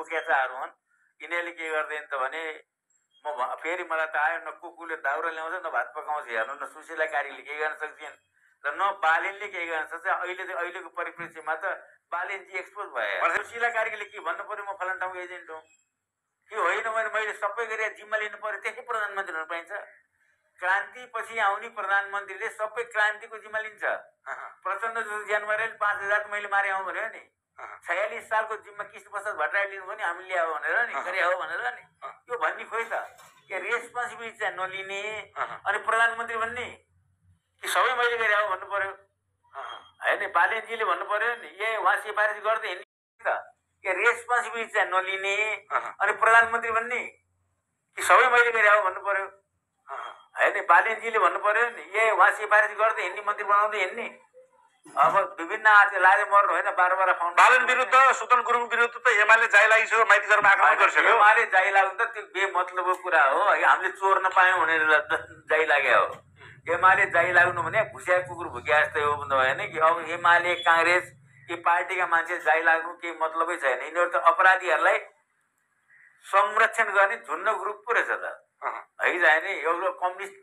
कुकेचाहरू हुन्। यिनीहरूले के गर्दैन त भने फेरि मलाई त आयो न कुकुरले दाउरा ल्याउँछ न भात पकाउँछ। हेर्नु न सुशीला कारीले केही गर्न सक्छन् र न बालिनले केही गर्न सक्छ। अहिलेको परिप्रेक्ष्यमा त बालिनजी एक्सपोज भयो। सुशीला कारीले के भन्नु पर्यो म फलान ठाउँको एजेन्ट हुँ कि होइन भने मैले सबै गरेर जिम्मा लिनु पर्यो, त्यसै प्रधानमन्त्री हुन पाइन्छ। क्रान्ति पछि आउने प्रधानमन्त्रीले सबै क्रान्तिको जिम्मा लिन्छ। प्रचण्ड जस्तो जनवरीले 5000 मैले मारे आउँ भन्यो नि, 46 सालको जिम्मा कृष्ण प्रसाद भट्टराईले लिनु पनि हामीले ल्यायो भनेर नि, गरे हो भनेर नि, यो भन्ने खोइ त के रेस्पोन्सिबिलिटी चाहिँ नलिने अनि प्रधानमन्त्री भन्ने कि सबै मैले गरे हो भन्नु पर्यो होइन। बालेनजीले भन्नु पर्यो नि, ए उहाँ सिफारिस गर्दै हिँड्ने त के रेस्पोन्सिबिलिटी चाहिँ नलिने अनि प्रधानमन्त्री भन्ने कि सबै मैले गरे हो भन्नु पर्यो होइन। बालेनजीले भन्नु पर्यो नि, ए उहाँ सिफारिस गर्दै हिँड्ने, मन्त्री बनाउँदै हिँड्ने। अब विभिन्न लाजे मर्नु होइन, 12 फाउन्ड बालन विरुद्ध सुदन गुरुङ विरुद्ध त एमाले जाइ लागिसक्यो, माइतीघरमा आक्रमण गरिसक्यो। एमाले जाइ लाग्नु त त्यो बेमतलबको कुरा हो। हामीले चोर नपायौँ भनेर जाइ लाग्यो हो। एमाले जाइ लाग्नु भने भुसिया कुकुर भुकिया जस्तै हो भन्नु भएन कि। अब एमाले काङ्ग्रेस यी पार्टीका मान्छे जाइ लाग्नु केही मतलबै छैन। यिनीहरू त अपराधीहरूलाई संरक्षण गर्ने झुन्ड ग्रुप पो रहेछ त है। जाने एउटा कम्युनिस्ट